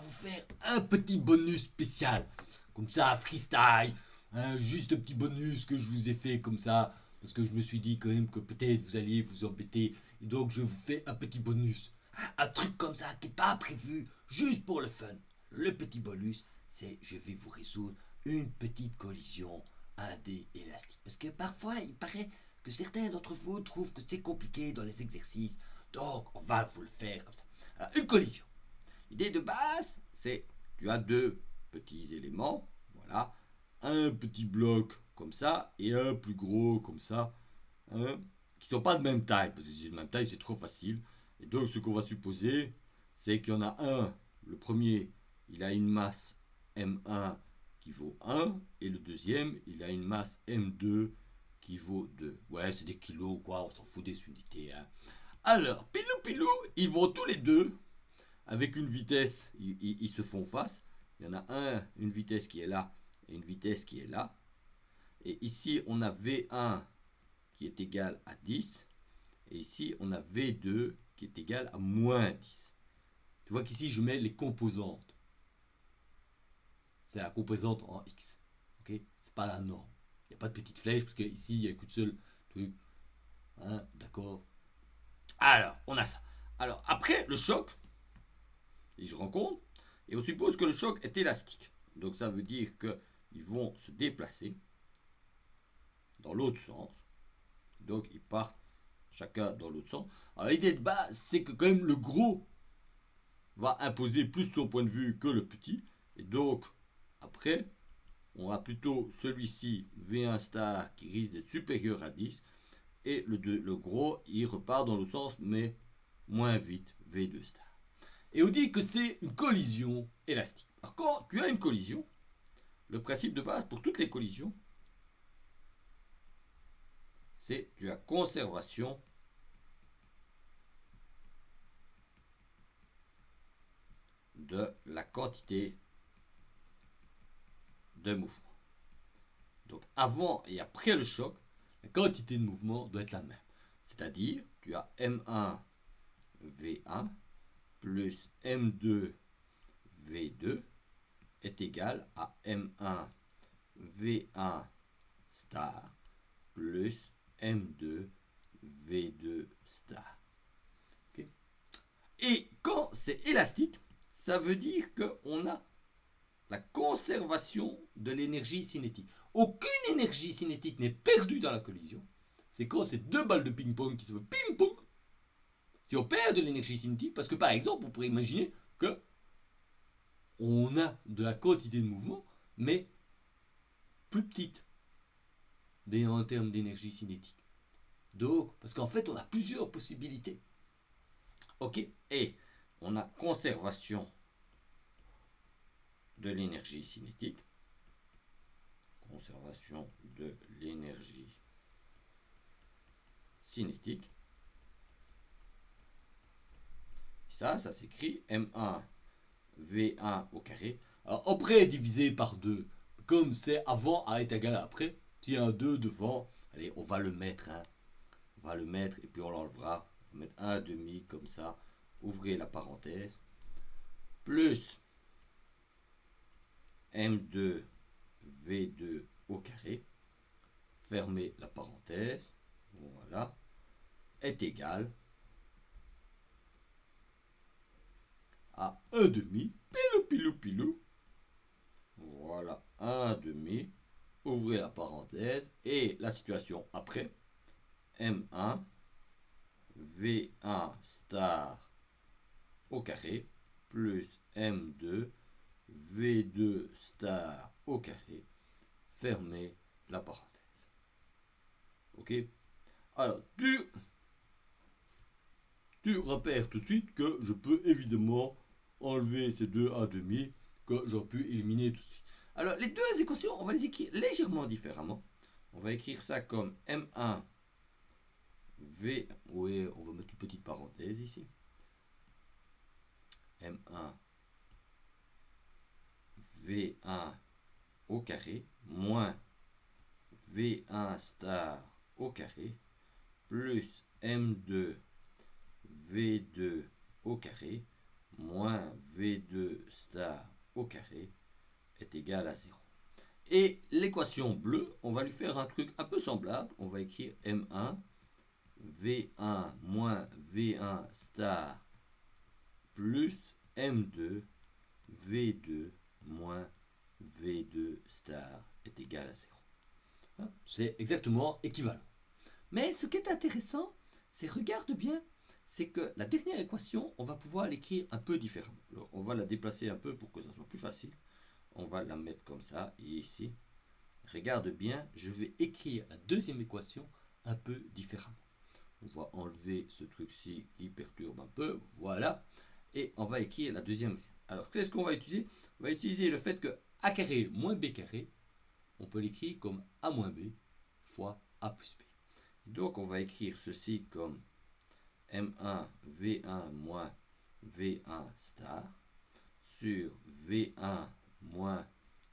vous faire un petit bonus spécial. Comme ça, freestyle. Juste un petit bonus que je vous ai fait comme ça. Parce que je me suis dit quand même que peut-être vous alliez vous embêter. Et donc je vous fais un petit bonus. Un truc comme ça qui n'est pas prévu. Juste pour le fun. Le petit bonus, c'est je vais vous résoudre une petite collision à des élastiques. Parce que parfois, il paraît que certains d'entre vous trouvent que c'est compliqué dans les exercices. Donc, on va vous le faire comme ça. Alors, une collision. L'idée de base, c'est tu as deux petits éléments, voilà, un petit bloc comme ça et un plus gros comme ça, hein, qui ne sont pas de même taille, parce que si c'est de même taille, c'est trop facile. Et donc, ce qu'on va supposer, c'est qu'il y en a un, le premier, il a une masse M1 qui vaut 1, et le deuxième, il a une masse M2 qui vaut 2. Ouais, c'est des kilos, quoi, on s'en fout des unités. Hein. Alors, pilou pilou, ils vont tous les deux avec une vitesse, ils se font face. Il y en a une vitesse qui est là et une vitesse qui est là. Et ici, on a V1 qui est égal à 10. Et ici, on a V2 qui est égal à moins 10. Tu vois qu'ici, je mets les composantes. C'est la composante en X. Ok, c'est pas la norme. Il n'y a pas de petite flèche parce qu'ici, il n'y a qu'une seule truc. Hein, d'accord. Alors, on a ça. Alors, après le choc, ils se rencontrent et on suppose que le choc est élastique. Donc ça veut dire qu'ils vont se déplacer dans l'autre sens. Donc ils partent chacun dans l'autre sens. Alors l'idée de base, c'est que quand même le gros va imposer plus son point de vue que le petit. Et donc après, on a plutôt celui-ci, V1 star, qui risque d'être supérieur à 10. Et le gros, il repart dans l'autre sens, mais moins vite, V2 star. Et on dit que c'est une collision élastique. Alors quand tu as une collision, le principe de base pour toutes les collisions, c'est tu as conservation de la quantité de mouvement. Donc avant et après le choc, la quantité de mouvement doit être la même. C'est-à-dire, tu as M1 V1 plus M2 V2 est égal à M1 V1 star plus M2 V2 star. Okay. Et quand c'est élastique, ça veut dire qu'on a la conservation de l'énergie cinétique. Aucune énergie cinétique n'est perdue dans la collision. C'est quand ces deux balles de ping-pong qui se font ping-pong. Si on perd de l'énergie cinétique, parce que par exemple, on pourrait imaginer que on a de la quantité de mouvement, mais plus petite en termes d'énergie cinétique. Donc, parce qu'en fait, on a plusieurs possibilités. Ok, et on a conservation de l'énergie cinétique. Conservation de l'énergie cinétique. Ça s'écrit M1 V1 au carré. Alors après, divisé par 2, comme c'est avant A est égal à après, s'il y a un 2 devant, allez, on va le mettre. Hein. On va le mettre et puis on l'enlèvera. On va mettre 1 demi comme ça. Ouvrez la parenthèse. Plus M2 V2 au carré. Fermez la parenthèse. Voilà. Est égal à 1 demi. Pilou, pilou, pilou. Voilà, 1 demi. Ouvrez la parenthèse. Et la situation après. M1 V1 star au carré plus M2 V2 star au carré. Fermez la parenthèse. Ok. Alors, tu repères tout de suite que je peux évidemment enlever ces deux A demi que j'aurais pu éliminer tout de suite. Alors, les deux équations, on va les écrire légèrement différemment. On va écrire ça comme M1 V. Oui, on va mettre une petite parenthèse ici. M1 V1 au carré moins V1 star au carré plus M2 V2 au carré moins V2 star au carré est égal à 0. Et l'équation bleue, on va lui faire un truc un peu semblable. On va écrire M1, V1 moins V1 star plus M2, V2 moins V2 star est égal à 0. C'est exactement équivalent. Mais ce qui est intéressant, c'est, regarde bien, c'est que la dernière équation, on va pouvoir l'écrire un peu différemment. Alors, on va la déplacer un peu pour que ça soit plus facile. On va la mettre comme ça, et ici. Regarde bien, je vais écrire la deuxième équation un peu différemment. On va enlever ce truc-ci qui perturbe un peu, voilà. Et on va écrire la deuxième. Alors, qu'est-ce qu'on va utiliser? On va utiliser le fait que a carré moins b carré, on peut l'écrire comme a moins b fois a plus b. Donc, on va écrire ceci comme M1 V1 moins V1 star sur V1 moins,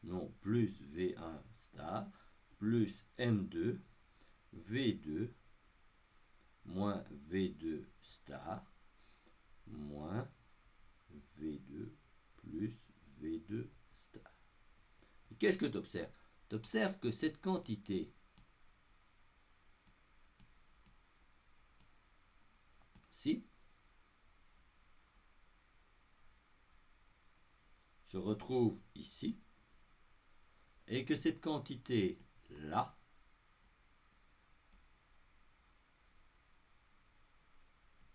non, plus V1 star plus M2 V2 moins V2 star moins V2 plus V2 star. Qu'est-ce que tu observes? Tu observes que cette quantité ci se retrouve ici et que cette quantité là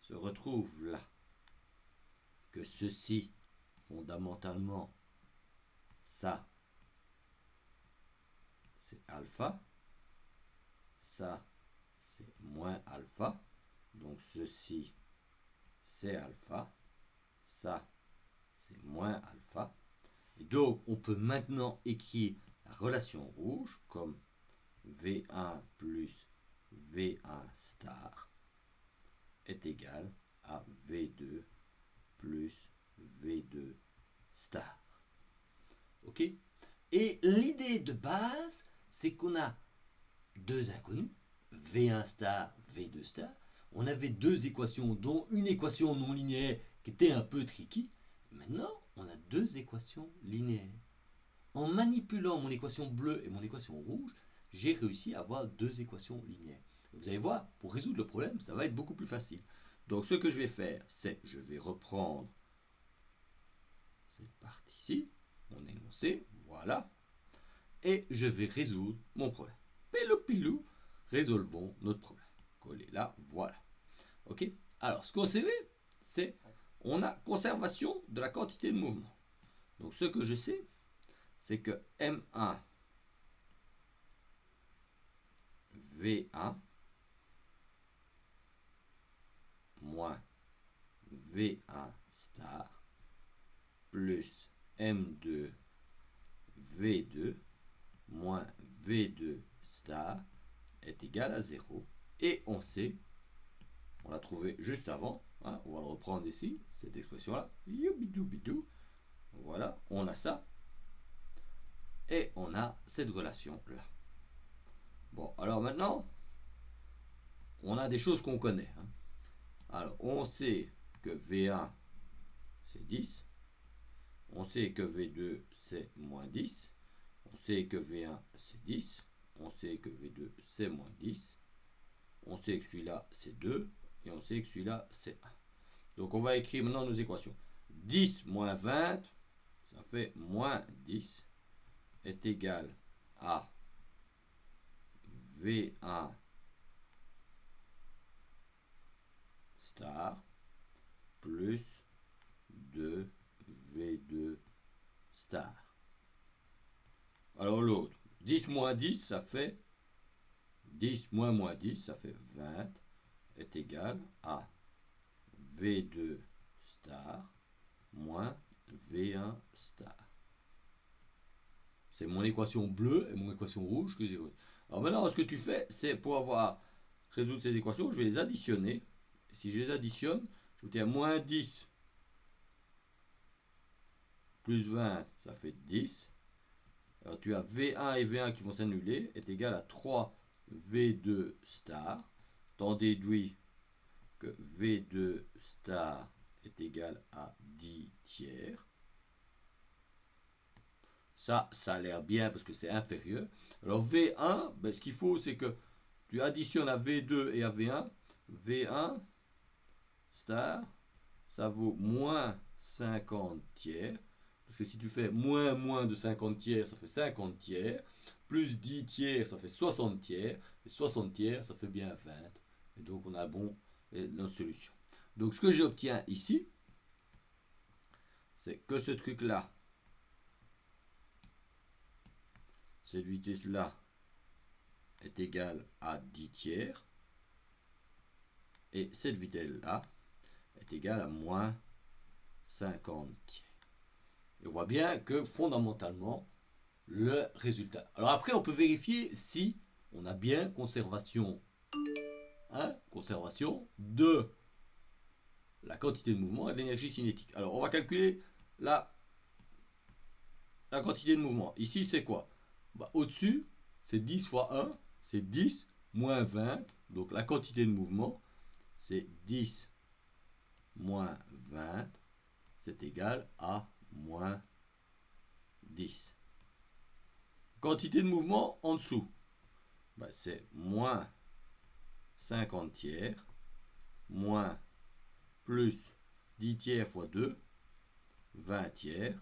se retrouve là. Que ceci, fondamentalement, ça, c'est alpha, ça, c'est moins alpha, donc ceci, c'est alpha, ça, c'est moins alpha. Et donc, on peut maintenant écrire la relation rouge comme V1 plus V1 star est égal à V2 plus V2 star. Ok? Et l'idée de base, c'est qu'on a deux inconnus, V1 star, V2 star. On avait deux équations, dont une équation non linéaire qui était un peu tricky. Maintenant, on a deux équations linéaires. En manipulant mon équation bleue et mon équation rouge, j'ai réussi à avoir deux équations linéaires. Vous allez voir, pour résoudre le problème, ça va être beaucoup plus facile. Donc ce que je vais faire, c'est je vais reprendre cette partie-ci, mon énoncé, voilà, et je vais résoudre mon problème. Pilou pilou, résolvons notre problème. Coller là, voilà. Ok. Alors ce qu'on sait, c'est on a conservation de la quantité de mouvement. Donc ce que je sais, c'est que M1 V1 moins V1 star plus M2 V2 moins V2 star est égal à 0. Et on sait, on l'a trouvé juste avant, hein, on va le reprendre ici, cette expression-là, youbidou bidou, voilà, on a ça, et on a cette relation-là. Bon, alors maintenant, on a des choses qu'on connaît. Hein. Alors, on sait que V1, c'est 10. On sait que V2, c'est moins 10. On sait que V1, c'est 10. On sait que V2, c'est moins 10. On sait que celui-là, c'est 2. Et on sait que celui-là, c'est 1. Donc, on va écrire maintenant nos équations. 10 moins 20, ça fait moins 10, est égal à V1 star plus 2V2 star. Alors l'autre, 10 moins 10, ça fait 10 moins moins 10, ça fait 20, est égal à V2 star moins V1 star. C'est mon équation bleue et mon équation rouge que j'ai. Alors maintenant, ce que tu fais, c'est pour résoudre ces équations, je vais les additionner. Si je les additionne, je vais dire moins 10 plus 20, ça fait 10. Alors tu as V1 et V1 qui vont s'annuler, est égal à 3 V2 star. T'en déduis que V2 star est égal à 10 tiers. Ça a l'air bien parce que c'est inférieur. Alors V1, ben, ce qu'il faut, c'est que tu additionnes à V2 et à V1. V1 star, ça vaut moins 50 tiers. Parce que si tu fais moins de 50 tiers, ça fait 50 tiers. Plus 10 tiers, ça fait 60 tiers. Et 60 tiers, ça fait bien 20. Et donc, on a notre solution. Donc, ce que j'obtiens ici, c'est que ce truc-là, cette vitesse-là, est égale à 10 tiers. Et cette vitesse-là est égale à moins 50 tiers. Et on voit bien que fondamentalement, le résultat. Alors après, on peut vérifier si on a bien conservation de la quantité de mouvement et de l'énergie cinétique. Alors on va calculer la quantité de mouvement. Ici, c'est quoi? Au-dessus, c'est 10 fois 1, c'est 10 moins 20. Donc la quantité de mouvement, c'est 10 moins 20, c'est égal à moins 10. Quantité de mouvement en dessous, c'est moins 50 tiers, moins plus 10 tiers fois 2, 20 tiers.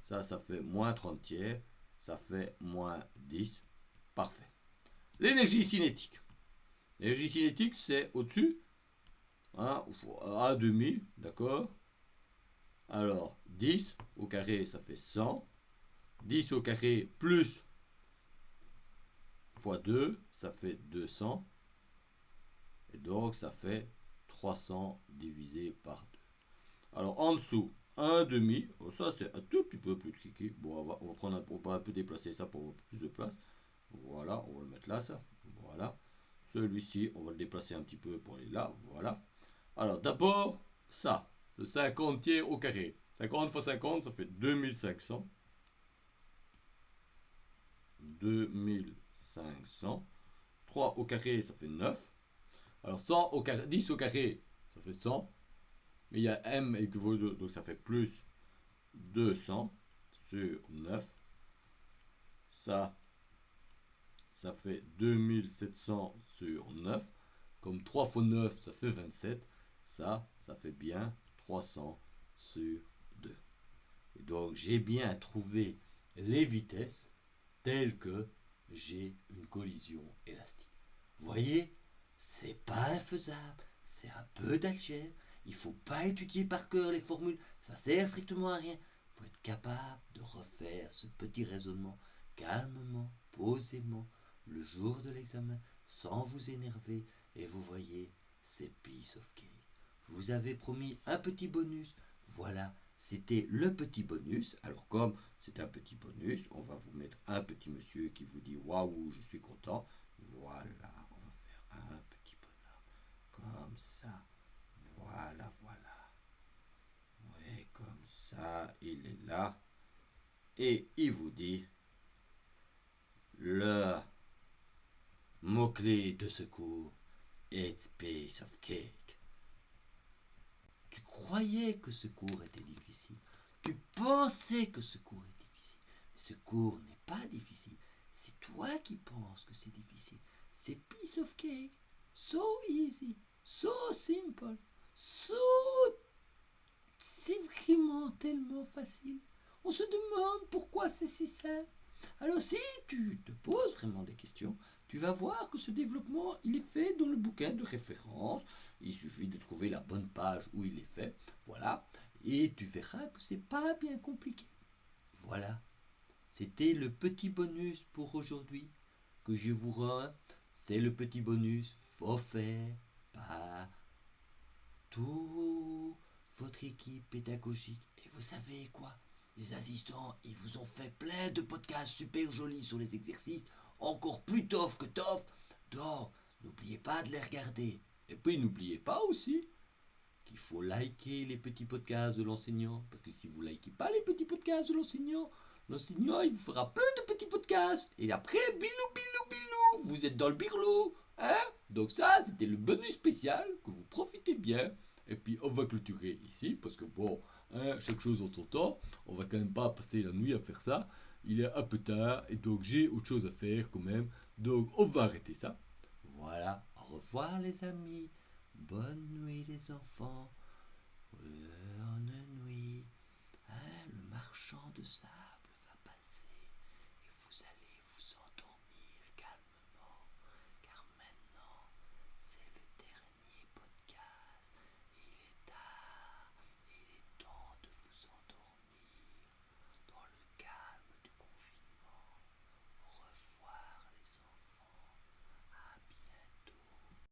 Ça fait moins 30 tiers, ça fait moins 10. Parfait. L'énergie cinétique. L'énergie cinétique, c'est au-dessus, à demi, d'accord? Alors, 10 au carré, ça fait 100. 10 au carré plus fois 2, ça fait 200. Et donc, ça fait 300 divisé par 2. Alors, en dessous, 1 demi. Ça, c'est un tout petit peu plus tricky. Bon, on va un peu déplacer ça pour avoir plus de place. Voilà, on va le mettre là, ça. Voilà. Celui-ci, on va le déplacer un petit peu pour aller là. Voilà. Alors, d'abord, ça. Le 50 tiers au carré. 50 fois 50, ça fait 2500. 2500. 3 au carré, ça fait 9. Alors 100 au carré, 10 au carré, ça fait 100. Mais il y a m équivaut 2, donc ça fait plus 200 sur 9. Ça fait 2700 sur 9. Comme 3 fois 9, ça fait 27. Ça fait bien 300 sur 2. Et donc j'ai bien trouvé les vitesses telles que j'ai une collision élastique. Vous voyez, c'est pas infaisable, c'est un peu d'algèbre. Il faut pas étudier par cœur les formules, ça sert strictement à rien. Il faut être capable de refaire ce petit raisonnement calmement, posément, le jour de l'examen, sans vous énerver. Et vous voyez, c'est piece of cake. Je vous avais promis un petit bonus. Voilà, c'était le petit bonus. Alors comme c'est un petit bonus, on va vous mettre un petit monsieur qui vous dit waouh, je suis content. Voilà, on va faire un petit bonhomme comme ça. Voilà, voilà. Oui, comme ça, il est là. Et il vous dit le mot-clé de ce cours, it's piece of cake. Tu croyais que ce cours était difficile. Tu pensais que ce cours est difficile. Mais ce cours n'est pas difficile. C'est toi qui penses que c'est difficile. C'est piece of cake. So easy. So simple. C'est vraiment tellement facile. On se demande pourquoi c'est si simple. Alors si tu te poses vraiment des questions, tu vas voir que ce développement, il est fait dans le bouquin de référence. Il suffit de trouver la bonne page où il est fait. Voilà. Et tu verras que c'est pas bien compliqué. Voilà. C'était le petit bonus pour aujourd'hui que je vous rends. C'est le petit bonus offert par toute votre équipe pédagogique. Et vous savez quoi? Les assistants, ils vous ont fait plein de podcasts super jolis sur les exercices, encore plus tough que tough. Donc, n'oubliez pas de les regarder. Et puis, n'oubliez pas aussi qu'il faut liker les petits podcasts de l'enseignant. Parce que si vous ne likez pas les petits podcasts de l'enseignant, l'enseignant, il vous fera plein de petits podcasts. Et après, bilou, bilou, bilou, vous êtes dans le birlou. Hein? Donc ça, c'était le bonus spécial, que vous profitez bien. Et puis on va clôturer ici, parce que bon, hein, chaque chose en son temps, on va quand même pas passer la nuit à faire ça. Il est un peu tard, et donc j'ai autre chose à faire quand même. Donc on va arrêter ça. Voilà, au revoir les amis. Bonne nuit les enfants. Bonne nuit. Hein, le marchand de sable.